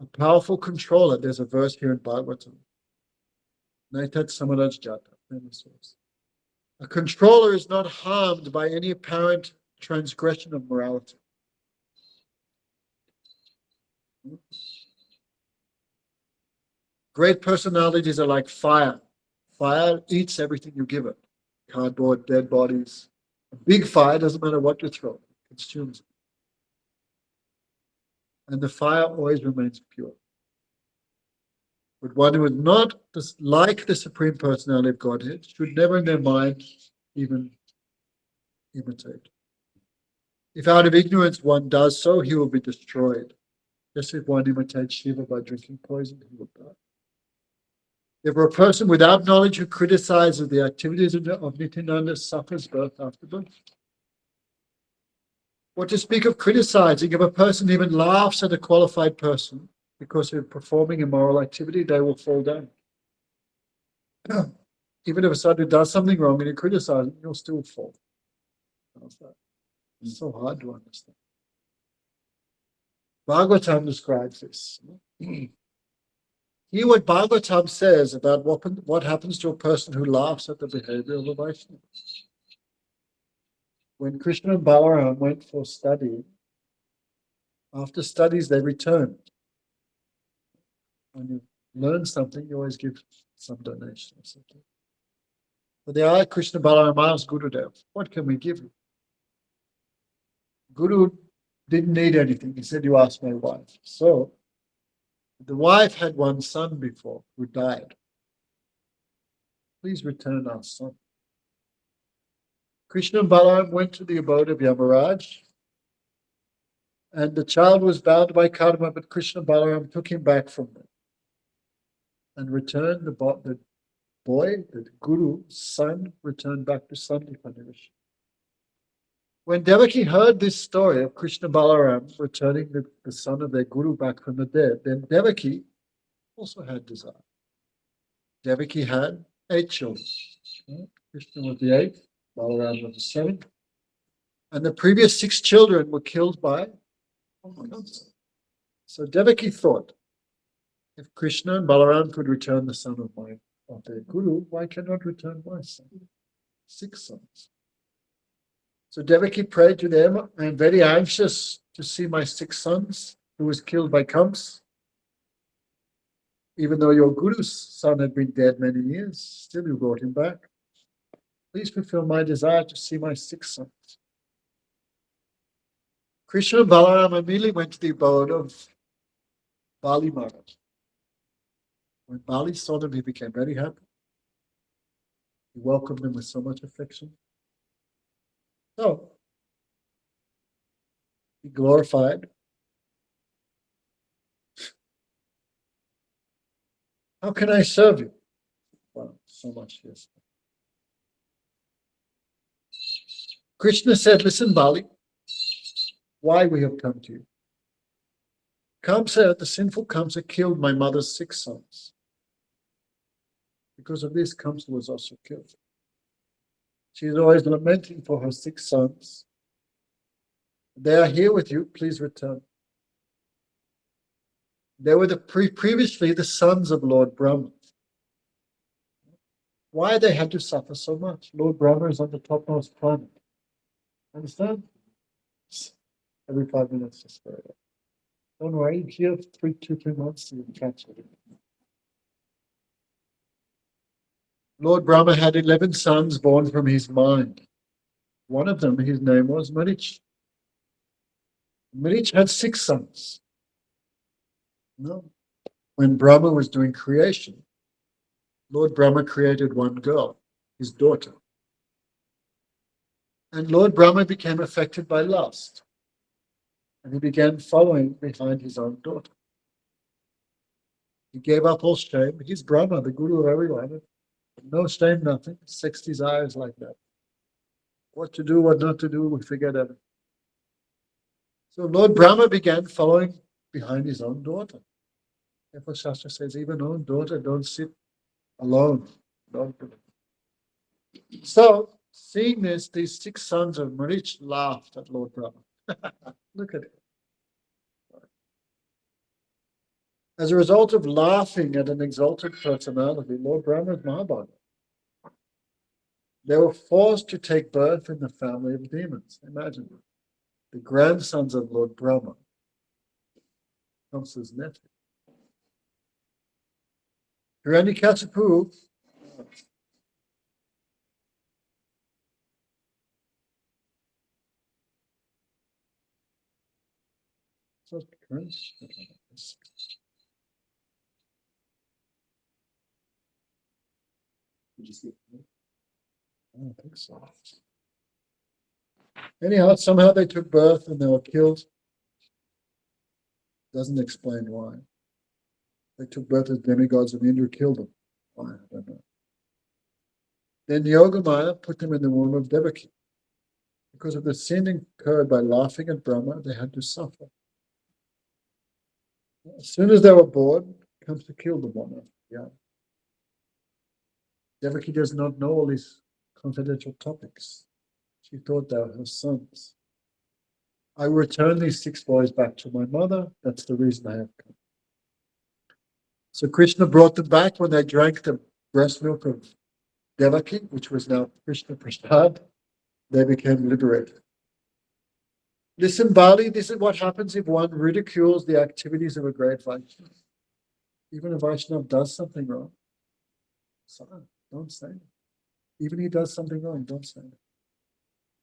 A: A powerful controller, there's a verse here in Bhagavatam. Naitat Samaraj Jata, famous verse. A controller is not harmed by any apparent transgression of morality. Great personalities are like fire. Fire eats everything you give it. Cardboard, dead bodies. A big fire, doesn't matter what you throw, it consumes it. And the fire always remains pure. But one who is not like the Supreme Personality of Godhead should never in their mind even imitate. If out of ignorance one does so, he will be destroyed. Just if one imitates Shiva by drinking poison, he will die. If a person without knowledge who criticizes the activities of Nityananda suffers birth after birth. What to speak of criticizing, if a person even laughs at a qualified person because they're performing immoral activity, they will fall down. Even if a sadhu does something wrong and you criticize him, you'll still fall. How's that? It's so hard to understand. Bhagavatam describes this. Hear what Bhagavatam says about what happens to a person who laughs at the behavior of a Vaishnava. When Krishna and Balaram went for study, after studies they returned. When you learn something, you always give some donation or something. But the ayah Krishna Balaram asked Gurudev, what can we give you? Guru didn't need anything. He said, you ask my wife. So the wife had one son before who died. Please return our son. Krishna and Balaram went to the abode of Yamaraj, and the child was bound by karma, but Krishna and Balaram took him back from them and returned the boy, the Guru's son, returned back to Sandipani Rishi. When Devaki heard this story of Krishna Balaram returning the son of their Guru back from the dead, then Devaki also had desire. Devaki had 8 children. Krishna was the 8th, Balaram was the 7th. And the previous 6 children were killed by cancer. So Devaki thought, if Krishna and Balaram could return the son of their Guru, why cannot return my son? 6 sons. So Devaki prayed to them, I am very anxious to see my 6 sons who was killed by Kamsa. Even though your Guru's son had been dead many years, still you brought him back. Please fulfill my desire to see my 6 sons. Krishna and Balaram immediately went to the abode of Bali Maharaj. When Bali saw them, he became very happy. He welcomed them with so much affection. So, he glorified. How can I serve you? Wow, so much, yes. Krishna said, listen, Bali, why we have come to you. Kamsa, the sinful Kamsa, killed my mother's 6 sons. Because of this, Kamsa was also killed. She is always lamenting for her 6 sons. They are here with you, please return. They were previously the sons of Lord Brahma. Why they had to suffer so much? Lord Brahma is on the topmost planet. Understand? Every 5 minutes, just for it. Don't worry, here 2 months you can catch it. Lord Brahma had 11 sons born from his mind. One of them, his name was Marich. Marich had 6 sons. No. When Brahma was doing creation, Lord Brahma created one girl, his daughter. And Lord Brahma became affected by lust. And he began following behind his own daughter. He gave up all shame. He's Brahma, the guru of everyone. No shame, nothing. Sex desires like that. What to do, what not to do, we forget everything. So Lord Brahma began following behind his own daughter. Therefore Shastra says, even own daughter, don't sit alone. Don't do it. So, seeing this, these 6 sons of Marich laughed at Lord Brahma. Look at it. As a result of laughing at an exalted personality, Lord Brahma is Mahabharata. They were forced to take birth in the family of demons. Imagine the grandsons of Lord Brahma, Kamsa's nephew. Hiranyakashipu I don't think so. Anyhow, somehow they took birth and they were killed. Doesn't explain why. They took birth as demigods and Indra killed them. Why? I don't know. Then Yogamaya put them in the womb of Devaki. Because of the sin incurred by laughing at Brahma, they had to suffer. As soon as they were born, comes to kill the one. Yeah. Devaki does not know all these confidential topics. She thought they were her sons. I return these 6 boys back to my mother. That's the reason I have come. So Krishna brought them back when they drank the breast milk of Devaki, which was now Krishna Prasad. They became liberated. Listen, Bali, this is what happens if one ridicules the activities of a great Vaishnava. Even a Vaishnava does something wrong. So don't say it. Even if he does something wrong, don't say it.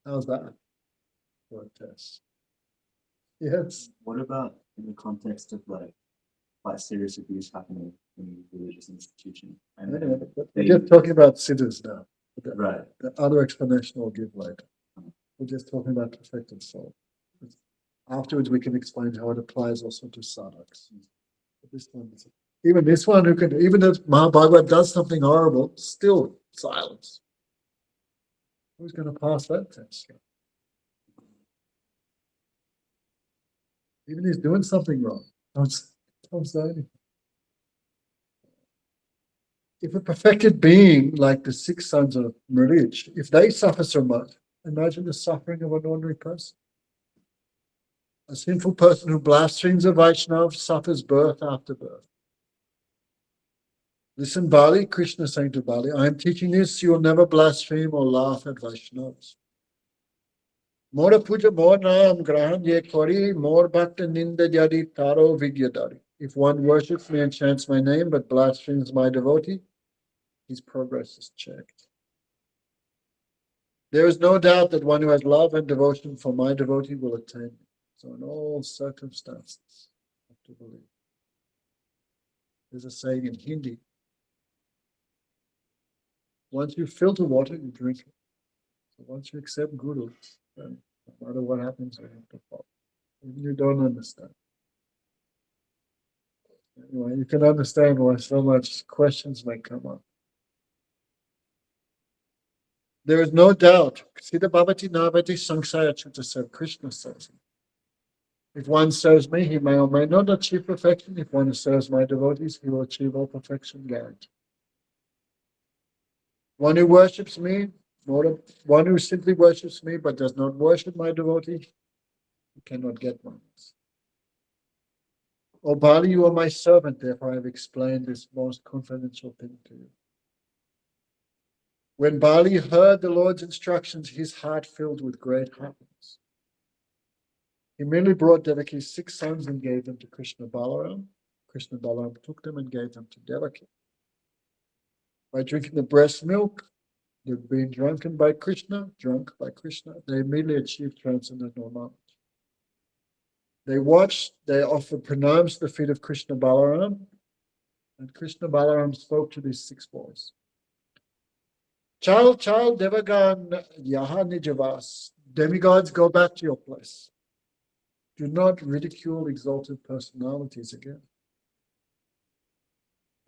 A: How's that for a test? Yes.
E: What about in the context of like quite serious abuse happening in a religious institution? And
A: Anyway,
E: then
A: we're just talking about siddhas now.
E: right.
A: The other explanation I'll give later. We're just talking about perfected soul. Afterwards, we can explain how it applies also to sadhaks. But this one, even this one, who can, even if Mahabhagavad does something horrible, still silence. Who's going to pass that test? Even if he's doing something wrong, don't say anything. If a perfected being like the 6 sons of Marich, if they suffer so much, imagine the suffering of an ordinary person. A sinful person who blasphemes a Vaishnava suffers birth after birth. Listen, Bali, Krishna is saying to Bali, I am teaching this, you will never blaspheme or laugh at Vaishnavas. Mora puja mor naam grahan ye kori, mor bhakta ninda jadi taro vigyadari. If one worships me and chants my name but blasphemes my devotee, his progress is checked. There is no doubt that one who has love and devotion for my devotee will attain me. So in all circumstances, you have to believe. There's a saying in Hindi, once you filter water, you drink it. So once you accept Guru, then no matter what happens, you have to follow. Even you don't understand. Anyway, you can understand why so much questions may come up. There is no doubt. Siddha Bhavati Navati Sangsaya Chuta said, Krishna says. If one serves me, he may or may not achieve perfection. If one serves my devotees, he will achieve all perfection guaranteed. One who worships me, one who simply worships me but does not worship my devotee, he cannot get one. O Bali, you are my servant, therefore I have explained this most confidential thing to you. When Bali heard the Lord's instructions, his heart filled with great happiness. He merely brought Devaki's 6 sons and gave them to Krishna Balaram. Krishna Balaram took them and gave them to Devaki. By drinking the breast milk, they've been drunk by Krishna, they immediately achieved transcendental knowledge. They watched, they offered pranams to the feet of Krishna Balaram, and Krishna Balaram spoke to these 6 boys. Child, Devagan, Yaha Nijavas, demigods, go back to your place. Do not ridicule exalted personalities again.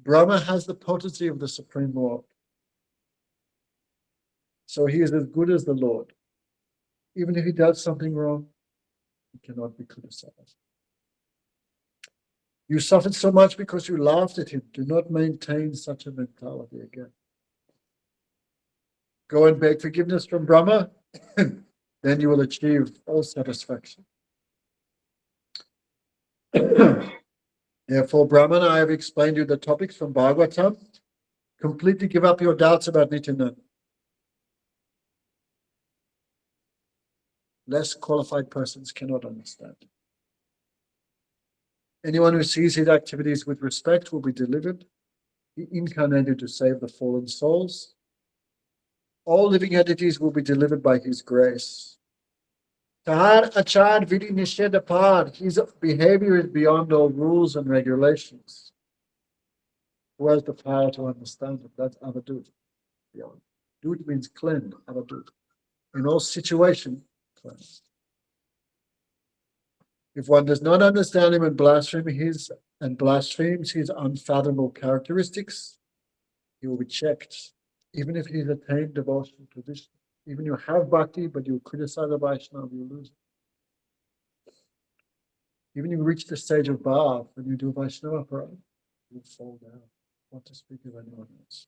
A: Brahma has the potency of the Supreme Lord. So he is as good as the Lord. Even if he does something wrong, he cannot be criticized. You suffered so much because you laughed at him. Do not maintain such a mentality again. Go and beg forgiveness from Brahma, then you will achieve all satisfaction. Therefore, Brahman, I have explained you the topics from Bhagavatam. Completely give up your doubts about Nityananda. Less qualified persons cannot understand. Anyone who sees his activities with respect will be delivered. He incarnated to save the fallen souls. All living entities will be delivered by his grace. Tahar achar vidi nished apar. His behavior is beyond all rules and regulations. Who has the power to understand it? That's avadut. Dut means cleanse, avadut. In all situations, cleanse. If one does not understand him and blasphemes his unfathomable characteristics, he will be checked. Even if he's attained devotion to Vishnu. Even you have bhakti, but you criticize a Vaishnava, you lose it. Even you reach the stage of bhav, when you do Vaishnava Aparadha, you fall down. What to speak of anyone else.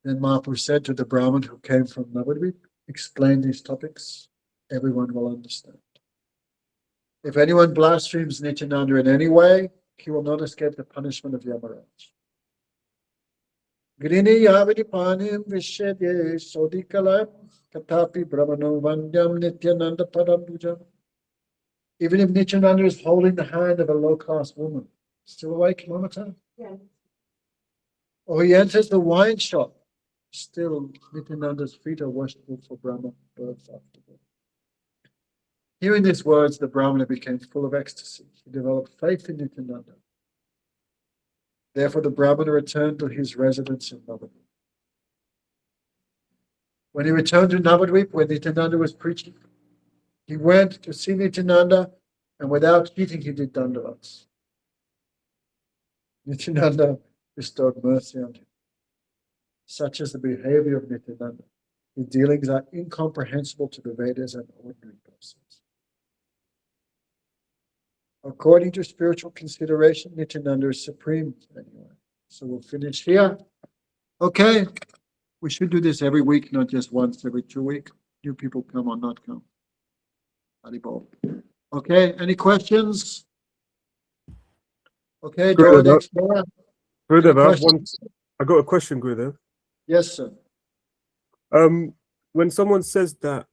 A: Then Mahaprabhu said to the Brahmin who came from Navadvip, explain these topics, everyone will understand. If anyone blasphemes Nityananda in any way, he will not escape the punishment of Yamaraj. Grini Yavadipanim Vishede Sodikalam Katapi Brahmano Vandyam Nityananda Padambujam. Even if Nityananda is holding the hand of a low-class woman, still awake, Mamata?
D: Yeah.
A: Or he enters the wine shop, still Nityananda's feet are worshipful for Brahma birth after birth. Hearing these words, the Brahmana became full of ecstasy. He developed faith in Nityananda. Therefore, the Brahmana returned to his residence in Navadvip. When he returned to Navadvip, where Nityananda was preaching, he went to see Nityananda, and without cheating, he did dandavats. Nityananda bestowed mercy on him. Such is the behavior of Nityananda. His dealings are incomprehensible to the Vedas and ordinary persons. According to spiritual consideration, Nityananda is supreme anyway. So we'll finish here. Okay. We should do this every week, not just once every 2 weeks. New people come or not come. Haribol. Okay, any questions? Okay,
C: Gurudev,
A: next door.
C: Gurudev, I got a question, Gurudev.
A: Yes, sir.
C: When someone says that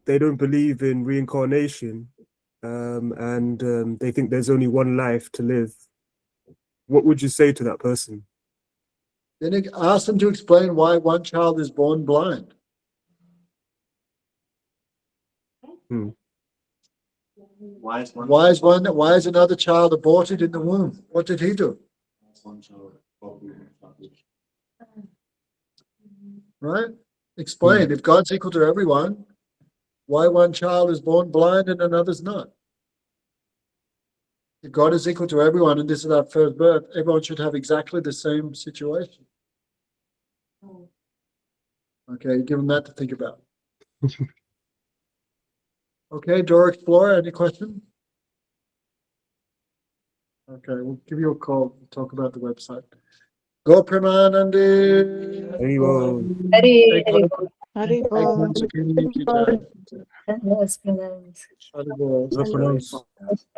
C: they don't believe in reincarnation, and they think there's only one life to live, what would you say to that person?
A: Then ask them to explain why one child is born blind.
E: Why
A: Why is another child aborted in the womb? What did he do? Right? Explain. If God's equal to everyone, why one child is born blind and another's not? If God is equal to everyone and this is our first birth, everyone should have exactly the same situation. Okay, give them that to think about. Okay, Door Explorer, any question? Okay, we'll give you a call, talk about the website. Go Premanandi.
C: Haribol.
D: Hari
A: Haribol.
C: No pronounce.